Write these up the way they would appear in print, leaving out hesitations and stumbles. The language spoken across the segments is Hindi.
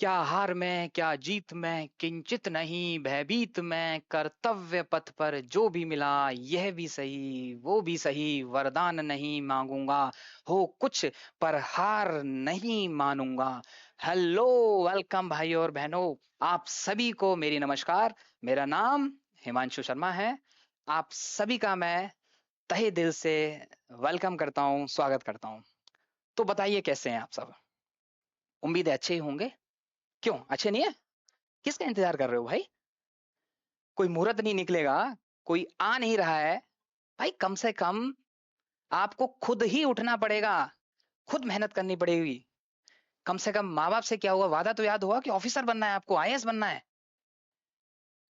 क्या हार में क्या जीत में किंचित नहीं भयभीत में कर्तव्य पथ पर जो भी मिला यह भी सही वो भी सही वरदान नहीं मांगूंगा हो कुछ पर हार नहीं मानूंगा। हेलो, वेलकम भाई और बहनों, आप सभी को मेरी नमस्कार। मेरा नाम हिमांशु शर्मा है। आप सभी का मैं तहे दिल से वेलकम करता हूँ, स्वागत करता हूँ। तो बताइए कैसे हैं आप सब। उम्मीद है अच्छे ही होंगे। क्यों अच्छे नहीं है? किसका इंतजार कर रहे हो भाई? कोई मुहूर्त नहीं निकलेगा? कोई आ नहीं रहा है? भाई कम से कम आपको खुद ही उठना पड़ेगा, खुद मेहनत करनी पड़ेगी। कम से कम माँ बाप से क्या हुआ, वादा तो याद होगा कि ऑफिसर बनना है, आपको आईएएस बनना है।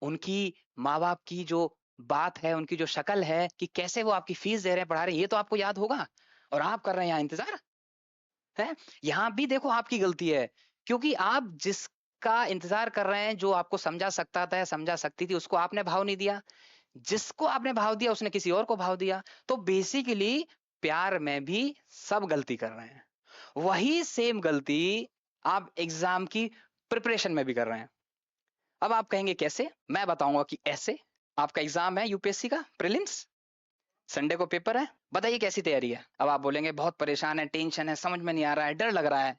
उनकी, माँ बाप की जो बात है, उनकी जो शक्ल है कि कैसे वो आपकी फीस दे रहे हैं, पढ़ा रहे हैं, ये तो आपको याद होगा। और आप कर रहे हैं यहाँ इंतजार है। यहाँ भी देखो आपकी गलती है, क्योंकि आप जिसका इंतजार कर रहे हैं, जो आपको समझा सकता था, समझा सकती थी, उसको आपने भाव नहीं दिया। जिसको आपने भाव दिया उसने किसी और को भाव दिया। तो बेसिकली प्यार में भी सब गलती कर रहे हैं। वही सेम गलती आप एग्जाम की प्रिपरेशन में भी कर रहे हैं। अब आप कहेंगे कैसे? मैं बताऊंगा कि ऐसे। आपका एग्जाम है यूपीएससी का प्रीलिम्स, संडे को पेपर है। बताइए कैसी तैयारी है। अब आप बोलेंगे बहुत परेशान है, टेंशन है, समझ में नहीं आ रहा है, डर लग रहा है।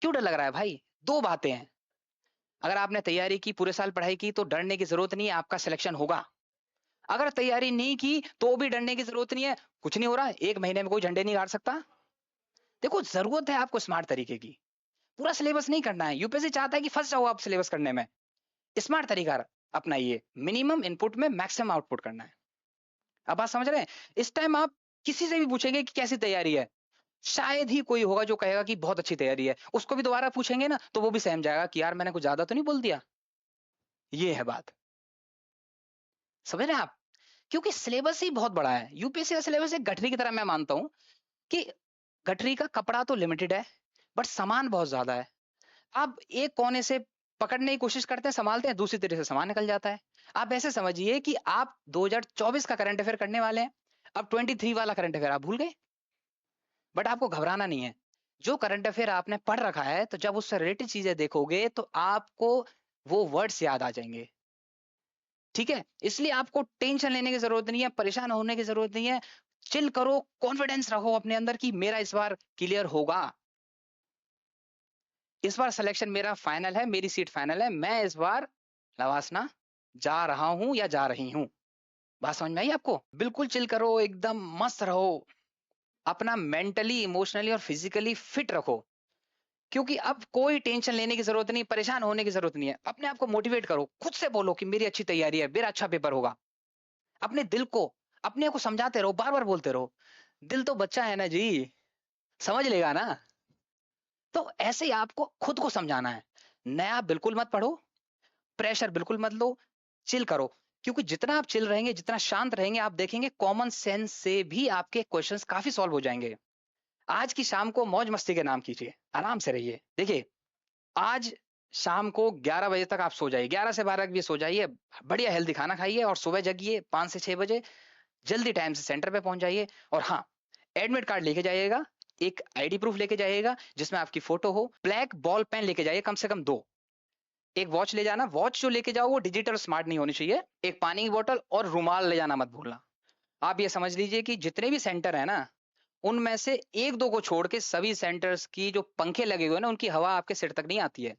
क्यों डर लग रहा है भाई? दो बातें हैं। अगर आपने तैयारी की, पूरे साल पढ़ाई की, तो डरने की जरूरत नहीं है, आपका सिलेक्शन होगा। अगर तैयारी नहीं की तो भी डरने की जरूरत नहीं है, कुछ नहीं हो रहा, एक महीने में कोई झंडे नहीं गाड़ सकता। देखो जरूरत है आपको स्मार्ट तरीके की। पूरा सिलेबस नहीं करना है। यूपीएससी चाहता है कि फंस जाओ आप सिलेबस करने में। स्मार्ट तरीका अपनाइए, मिनिमम इनपुट में मैक्सिमम आउटपुट करना है। अब बात समझ रहे हैं? इस टाइम आप किसी से भी पूछेंगे कि कैसी तैयारी है, शायद ही कोई होगा जो कहेगा कि बहुत अच्छी तैयारी है। उसको भी दोबारा पूछेंगे ना तो वो भी सहम जाएगा कि यार मैंने कुछ ज्यादा तो नहीं बोल दिया। ये है बात, समझ रहे हैं आप? क्योंकि सिलेबस ही बहुत बड़ा है। यूपीएससी का सिलेबस एक गठरी की तरह मैं मानता हूं कि गठरी का कपड़ा तो लिमिटेड है, बट सामान बहुत ज्यादा है। आप एक कोने से पकड़ने की कोशिश करते हैं, संभालते हैं, दूसरी तरह से सामान निकल जाता है। आप ऐसे समझिए कि आप 2024 का करंट अफेयर करने वाले हैं, अब 23 वाला करंट अफेयर आप भूल गए। बट आपको घबराना नहीं है। जो करंट अफेयर आपने पढ़ रखा है, तो जब उससे रिलेटेड चीजें देखोगे तो आपको वो वर्ड्स याद आ जाएंगे। ठीक है, इसलिए आपको टेंशन लेने की जरूरत नहीं है, परेशान होने की जरूरत नहीं है। चिल करो, कॉन्फिडेंस रखो अपने अंदर कि मेरा इस बार क्लियर होगा। इस बार सिलेक्शन मेरा फाइनल है, मेरी सीट फाइनल है। मैं इस बार लवासना जा रहा हूं या जा रही हूं। बात समझ में आई आपको? बिल्कुल चिल करो, एकदम मस्त रहो। अपना मेंटली, इमोशनली और फिजिकली फिट रखो। क्योंकि अब कोई टेंशन लेने की जरूरत नहीं, परेशान होने की जरूरत नहीं है। अपने आप को मोटिवेट करो, खुद से बोलो कि मेरी अच्छी तैयारी है, मेरा अच्छा पेपर होगा। अपने दिल को, अपने को समझाते रहो, बार बार बोलते रहो। दिल तो बच्चा है ना जी, समझ लेगा ना। तो ऐसे ही आपको खुद को समझाना है। नया बिल्कुल मत पढ़ो, प्रेशर बिल्कुल मत लो, चिल करो। क्योंकि जितना आप चिल रहेंगे, जितना शांत रहेंगे, आप देखेंगे कॉमन सेंस से भी आपके क्वेश्चंस काफी सॉल्व हो जाएंगे। आज की शाम को मौज मस्ती के नाम कीजिए, आराम से रहिए। देखिए, आज शाम को 11 बजे तक आप सो जाइए, 11 से 12 के बीच सो जाइए। बढ़िया हेल्दी खाना खाइए और सुबह जगिए 5 से 6 बजे। जल्दी टाइम से सेंटर पे पहुंच जाइए। और हाँ, एडमिट कार्ड लेके जाइएगा, एक आईडी प्रूफ लेके जाइएगा जिसमें आपकी फोटो हो, ब्लैक बॉल पेन लेके जाइए कम से कम दो। एक वॉच ले जाना, वॉच जो लेके जाओ वो डिजिटल स्मार्ट नहीं होनी चाहिए। एक पानी की बोतल और रुमाल ले जाना मत भूलना। आप ये समझ लीजिए कि जितने भी सेंटर है ना, उनमें से एक दो को छोड़ के सभी सेंटर्स की जो पंखे लगे हुए हैं ना, उनकी हवा आपके सिर तक नहीं आती है।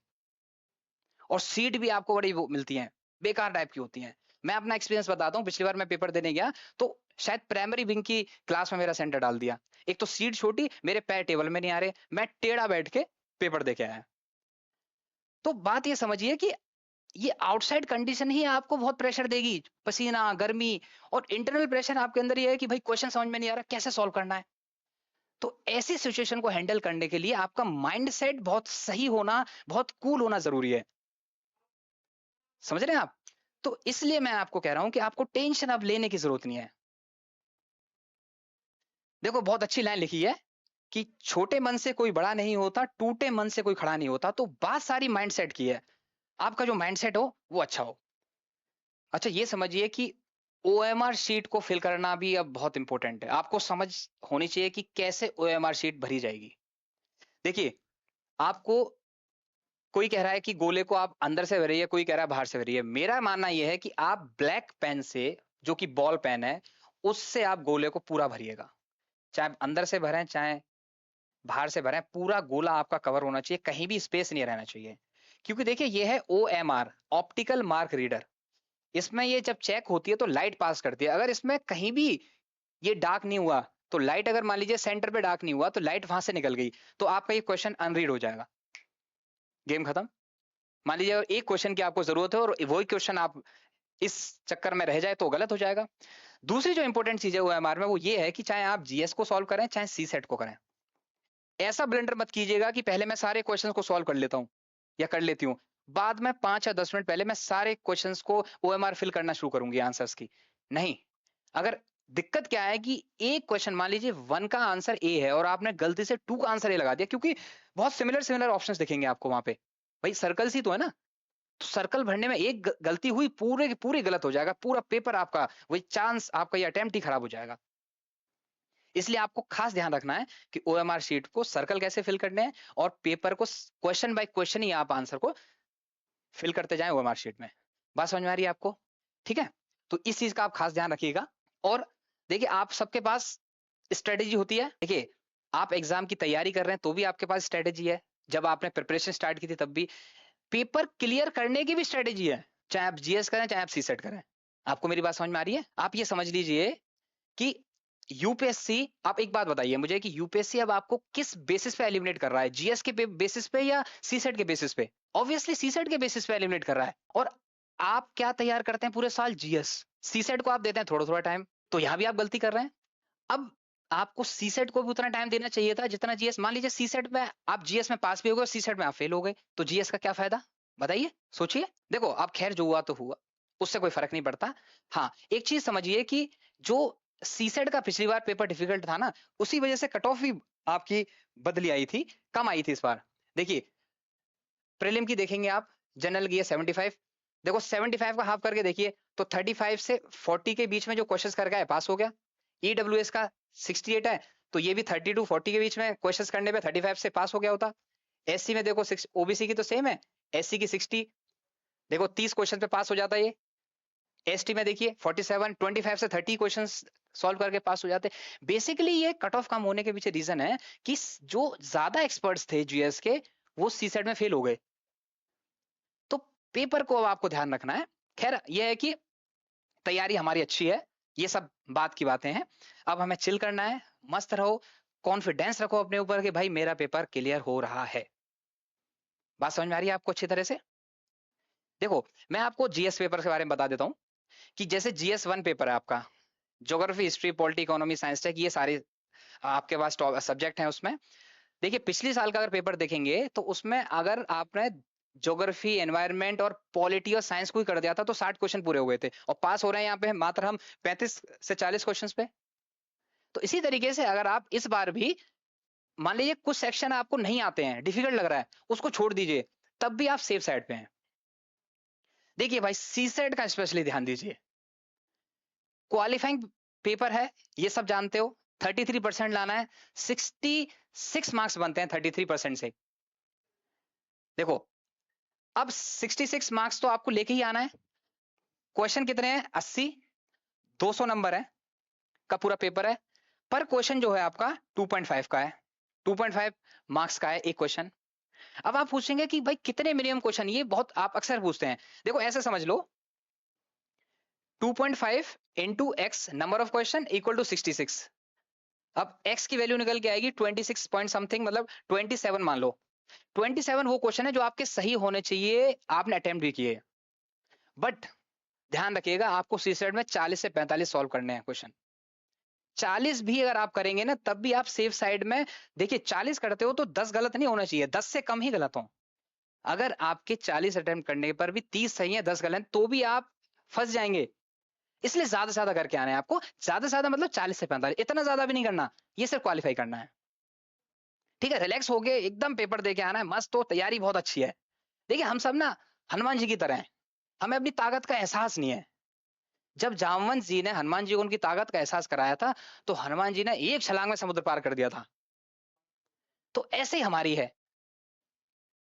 और सीट भी आपको बड़ी वो मिलती हैं, बेकार टाइप की होती हैं। मैं अपना एक्सपीरियंस बताता हूँ, पिछली बार मैं पेपर देने गया तो शायद प्राइमरी विंग की क्लास में मेरा सेंटर डाल दिया। एक तो सीट छोटी, मेरे पैर टेबल में नहीं आ रहे, मैं टेढ़ा बैठ के पेपर दे के आया। तो बात ये समझिए कि ये आउटसाइड कंडीशन ही आपको बहुत प्रेशर देगी, पसीना, गर्मी। और इंटरनल प्रेशर आपके अंदर ये है कि भाई क्वेश्चन समझ में नहीं आ रहा, कैसे सॉल्व करना है। तो ऐसी सिचुएशन को हैंडल करने के लिए आपका माइंड सेट बहुत सही होना, बहुत कूल होना जरूरी है। समझ रहे हैं आप? तो इसलिए मैं आपको कह रहा हूं कि आपको टेंशन अब लेने की जरूरत नहीं है। देखो, बहुत अच्छी लाइन लिखी है कि छोटे मन से कोई बड़ा नहीं होता, टूटे मन से कोई खड़ा नहीं होता। तो बात सारी माइंडसेट की है। आपका जो माइंडसेट हो वो अच्छा हो। अच्छा, ये समझिए कि ओएमआर शीट को फिल करना भी अब बहुत इंपॉर्टेंट है। आपको समझ होनी चाहिए कि कैसे ओएमआर शीट भरी जाएगी। देखिए, आपको कोई कह रहा है कि गोले को आप अंदर से भरिए, कोई कह रहा है बाहर से भरिए। मेरा मानना यह है कि आप ब्लैक पेन से, जो कि बॉल पेन है, उससे आप गोले को पूरा भरिएगा। चाहे आप अंदर से भरें, चाहे बाहर से भरें, पूरा गोला आपका कवर होना चाहिए, कहीं भी स्पेस नहीं रहना चाहिए। क्योंकि देखिए ये है ओएमआर, ऑप्टिकल मार्क रीडर। इसमें ये जब चेक होती है तो लाइट पास करती है। अगर इसमें कहीं भी ये डार्क नहीं हुआ, तो लाइट अगर मान लीजिए सेंटर पे डार्क नहीं हुआ, तो लाइट वहां से निकल गई, तो आपका ये क्वेश्चन अनरीड हो जाएगा, गेम खत्म। मान लीजिए अगर एक क्वेश्चन की आपको जरूरत है और वही क्वेश्चन आप इस चक्कर में रह जाए तो गलत हो जाएगा। दूसरी जो इंपॉर्टेंट चीज है ओएमआर में, वो ये है कि चाहे आप जीएस को सॉल्व करें, चाहे सी सेट को करें, ऐसा ब्लेंडर मत कीजिएगा कि पहले मैं सारे क्वेश्चंस को सॉल्व कर लेता हूं या कर लेती हूं, बाद में 5 या 10 मिनट पहले मैं सारे क्वेश्चंस को ओएमआर फिल करना शुरू करूंगी आंसर्स की। नहीं, अगर दिक्कत क्या है कि एक क्वेश्चन मान लीजिए 1 का आंसर ए है और आपने गलती से 2 का आंसर ए लगा दिया, क्योंकि बहुत सिमिलर सिमिलर ऑप्शंस दिखेंगे आपको वहां पे, भाई सर्कल्स ही तो है ना, तो सर्कल भरने में एक गलती हुई, पूरे की पूरी गलत हो जाएगा, पूरा पेपर आपका, वही चांस आपका, ये अटेम्प्ट ही खराब हो जाएगा। इसलिए आपको खास ध्यान रखना है कि ओएमआर शीट को सर्कल कैसे फिल करने हैं, और पेपर को क्वेश्चन बाय क्वेश्चन ही आप आंसर को फिल करते जाएं ओएमआर शीट में। बात समझ में आ रही है आपको? ठीक है, तो इस चीज का आप खास ध्यान रखिएगा। और देखिए आप सबके पास स्ट्रेटेजी होती है। देखिए आप एग्जाम की तैयारी कर रहे हैं तो भी आपके पास स्ट्रेटेजी है, जब आपने प्रिपरेशन स्टार्ट की थी तब भी, पेपर क्लियर करने की भी स्ट्रेटेजी है, चाहे आप जीएस करें चाहे आप सीसेट करें। आपको मेरी बात समझ में आ रही है? आप ये समझ लीजिए कि यूपीएससी, आप एक बात बताइए मुझे कि यूपीएससी अब आपको किस बेसिस पे एलिमिनेट कर रहा है, जीएस के बेसिस पे या सीसेट के बेसिस पे? ऑब्वियसली सीसेट के बेसिस पे एलिमिनेट कर रहा है। और आप क्या तैयार करते हैं पूरे साल? जीएस। सीसेट को आप देते हैं थोड़ा थोड़ा टाइम, तो यहां भी आप गलती कर रहे हैं। अब आपको सीसेट को भी उतना टाइम देना चाहिए था जितना जीएस। मान लीजिए सीसेट में आप जीएस में पास भी हो गए, सीसेट में आप फेल हो गए, तो जीएस का क्या फायदा? बताइए, सोचिए। देखो आप, खैर जो हुआ तो हुआ, उससे कोई फर्क नहीं पड़ता। हाँ, एक चीज समझिए कि जो सीसेट का पिछली बार पेपर डिफिकल्ट था ना, उसी वजह से कट ऑफ भी आपकी बदली आई थी, कम आई थी इस बार। देखिए प्रीलिम की देखेंगे आप, जनरल की है 75, देखो 75 का हाफ करके देखिए तो 35 से 40 के बीच में जो क्वेश्चंस करके आया पास हो गया। ईडब्ल्यूएस का 68 है, तो ये भी 30 टू 40 के बीच में क्वेश्चंस करने पे 35 से पास हो गया होता। एससी में देखो, ओबीसी की तो सेम है, एससी की 60, देखो 30 क्वेश्चन पे पास हो जाता है ये। एसटी में देखिए 47, 25 से 30 क्वेश्चंस सॉल्व करके पास हो जाते। बेसिकली ये कट ऑफ कम होने के पीछे रीजन है कि जो ज्यादा एक्सपर्ट्स थे जीएस के, वो सी सेट में फेल हो गए। तो पेपर को अब आपको ध्यान रखना है। खैर ये है कि तैयारी हमारी अच्छी है, ये सब बात की बातें हैं। अब हमें चिल करना है, मस्त रहो, कॉन्फिडेंस रखो अपने ऊपर कि भाई मेरा पेपर क्लियर हो रहा है। बात समझ में आ रही है आपको अच्छी तरह से? देखो मैं आपको जीएस पेपर के बारे में बता देता हूँ कि जैसे जीएस 1 पेपर है आपका, geography, history, polity, economy, science tech, ये सारे आपके पास सब्जेक्ट हैं उसमें। देखिए पिछली साल का अगर पेपर देखेंगे तो उसमें अगर आपने ज्योग्राफी, एनवायरनमेंट और पॉलिटी और साइंस को ही कर दिया था तो 60 क्वेश्चन पूरे हो गए थे, और पास हो रहे हैं यहाँ पे मात्र हम 35 से 40 क्वेश्चंस पे। तो इसी तरीके से अगर आप इस बार भी मान लीजिए कुछ सेक्शन आपको नहीं आते हैं, डिफिकल्ट लग रहा है, उसको छोड़ दीजिए, तब भी आप सेफ साइड पे हैं। देखिए भाई सी सेट का स्पेशली ध्यान दीजिए, क्वालिफाइंग पेपर है, ये सब जानते हो, 33% लाना है, 66 मार्क्स बनते हैं 33% से। देखो अब 66 मार्क्स तो आपको लेके ही आना है। क्वेश्चन कितने हैं? 80, 200 नंबर है का पूरा पेपर है। पर क्वेश्चन जो है आपका 2.5 का है, 2.5 मार्क्स का है एक क्वेश्चन। अब आप पूछेंगे कि भाई कितने मिनिमम क्वेश्चन, ये बहुत आप अक्सर पूछते हैं। देखो ऐसे समझ लो, 2.5 into x number of question equal to 66। अब x की वैल्यू निकल के आएगी 26 पॉइंट समथिंग, मतलब 27 मान लो। 27 वो क्वेश्चन है जो आपके सही होने चाहिए, आपने अटेम्प्ट भी किए। बट ध्यान रखिएगा आपको सी सेट में 40 से 45 सॉल्व करने हैं क्वेश्चन। 40 भी अगर आप करेंगे ना तब भी आप सेफ साइड में। देखिए 40 करते हो तो 10 गलत नहीं होना चाहिए, 10 से कम ही गलत हो। अगर आपके 40 अटेम्प्ट करने पर भी 30 सही है, 10 गलत, तो भी आप फंस जाएंगे। इसलिए ज्यादा से ज्यादा करके आना है आपको, ज्यादा से ज्यादा मतलब 40 से 45, इतना ज्यादा भी नहीं करना, ये सिर्फ क्वालिफाई करना है। ठीक है, रिलैक्स हो गए एकदम, पेपर दे के आना है मस्त, तो तैयारी बहुत अच्छी है। देखिए हम सब ना हनुमान जी की तरह हैं, हमें अपनी ताकत का एहसास नहीं है। जब जामवंत जी ने हनुमान जी को उनकी ताकत का एहसास कराया था, तो हनुमान जी ने एक छलांग में समुद्र पार कर दिया था। तो ऐसे ही हमारी है,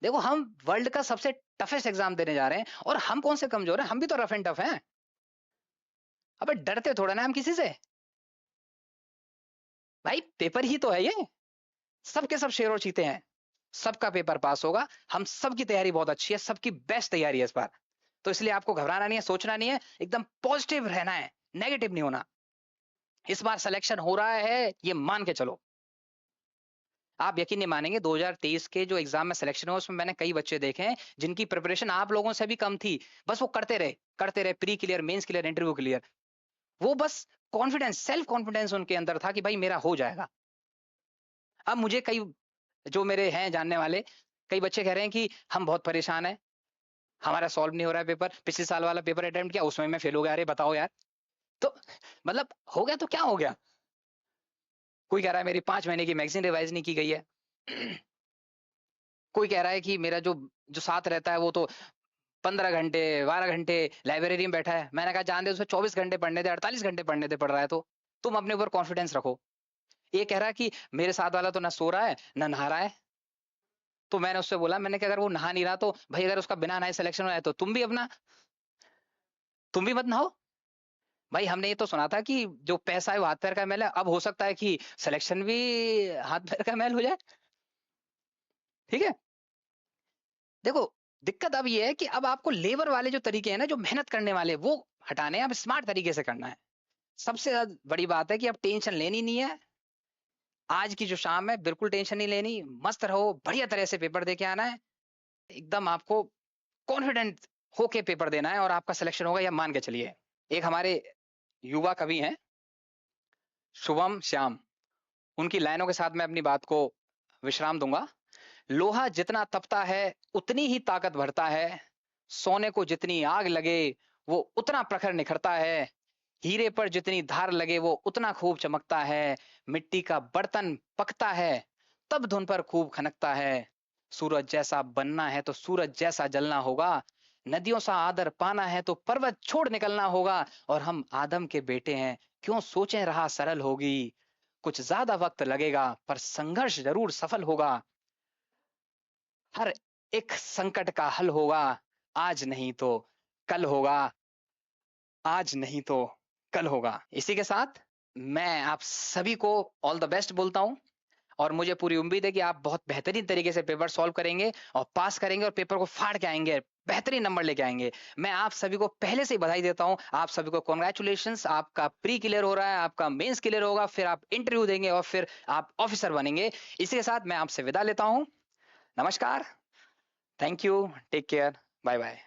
देखो हम वर्ल्ड का सबसे टफेस्ट एग्जाम देने जा रहे हैं और हम कौन से कमजोर हैं, हम भी तो रफ एंड टफ हैं। अबे डरते थोड़ा ना हम किसी से, भाई पेपर ही तो है ये, सबके सब शेर और चीते हैं, सबका पेपर पास होगा। हम सबकी तैयारी बहुत अच्छी है, सबकी बेस्ट तैयारी है इस बार। तो इसलिए आपको घबराना नहीं है, सोचना नहीं है, एकदम पॉजिटिव रहना है, नेगेटिव नहीं होना। इस बार सिलेक्शन हो रहा है ये मान के चलो। आप यकीन नहीं मानेंगे, 2023 के जो एग्जाम में सिलेक्शन हुआ उसमें मैंने कई बच्चे देखे हैं जिनकी प्रिपरेशन आप लोगों से भी कम थी। बस वो करते रहे, pre clear, mains clear, interview clear. वो बस कॉन्फिडेंस, सेल्फ कॉन्फिडेंस उनके अंदर था कि भाई मेरा हो जाएगा। अब मुझे कई जो मेरे हैं जानने वाले, कई बच्चे कह रहे हैं कि हम बहुत परेशान हैं, हमारा सॉल्व नहीं हो रहा है पेपर, पिछले साल वाला पेपर अटेम्प्ट किया उसमें मैं फेल हो गया, अरे बताओ यार। तो मतलब हो गया तो क्या हो गया। कोई कह रहा है मेरी 5 महीने की मैगजीन रिवाइज नहीं की गई है। कोई कह रहा है कि मेरा जो जो साथ रहता है वो तो 15 घंटे 12 घंटे लाइब्रेरी में बैठा है। मैंने कहा जान दे, उसे 24 घंटे पढ़ने दे, 48 घंटे पढ़ने दे, पढ़ रहा है तो तुम अपने ऊपर कॉन्फिडेंस रखो। ये कह रहा है कि मेरे साथ वाला तो ना सो रहा है ना नहा रहा है। तो मैंने उससे बोला, मैंने कहा अगर वो नहा नहीं रहा तो भाई अगर उसका बिना नहाए सिलेक्शन हो जाए तो तुम भी मत नहाओ। भाई हमने ये तो सुना था कि जो पैसा है वो हाथ पैर का मैल है, अब हो सकता है कि सिलेक्शन भी हाथ पैर का मैल हो जाए। ठीक है। देखो दिक्कत अब ये है कि अब आपको लेबर वाले जो तरीके हैं ना, जो मेहनत करने वाले, वो हटाने हैं, अब स्मार्ट तरीके से करना है। सबसे ज्यादा बड़ी बात है कि अब टेंशन लेनी नहीं है। आज की जो शाम है बिल्कुल टेंशन नहीं लेनी, मस्त रहो, बढ़िया तरह से पेपर दे के आना है। एकदम आपको कॉन्फिडेंट होके पेपर देना है और आपका सिलेक्शन होगा, या मान के चलिए। एक हमारे युवा कवि हैं, शुभम श्याम, उनकी लाइनों के साथ मैं अपनी बात को विश्राम दूंगा। लोहा जितना तपता है उतनी ही ताकत भरता है, सोने को जितनी आग लगे वो उतना प्रखर निखरता है, हीरे पर जितनी धार लगे वो उतना खूब चमकता है, मिट्टी का बर्तन पकता है तब धुन पर खूब खनकता है, सूरज जैसा बनना है तो सूरज जैसा जलना होगा, नदियों सा आदर पाना है तो पर्वत छोड़ निकलना होगा, और हम आदम के बेटे हैं, क्यों सोचें रहा सरल होगी, कुछ ज्यादा वक्त लगेगा पर संघर्ष जरूर सफल होगा, हर एक संकट का हल होगा, आज नहीं तो कल होगा, आज नहीं तो कल होगा। इसी के साथ मैं आप सभी को ऑल द बेस्ट बोलता हूं, और मुझे पूरी उम्मीद है कि आप बहुत बेहतरीन तरीके से पेपर सॉल्व करेंगे और पास करेंगे और पेपर को फाड़ के आएंगे, बेहतरीन नंबर लेके आएंगे। मैं आप सभी को पहले से ही बधाई देता हूं, आप सभी को कॉन्ग्रेचुलेशंस, आपका प्री क्लियर हो रहा है, आपका मेंस क्लियर होगा, फिर आप इंटरव्यू देंगे और फिर आप ऑफिसर बनेंगे। इसी के साथ मैं आपसे विदा लेता हूं। नमस्कार, thank you, take care, bye bye.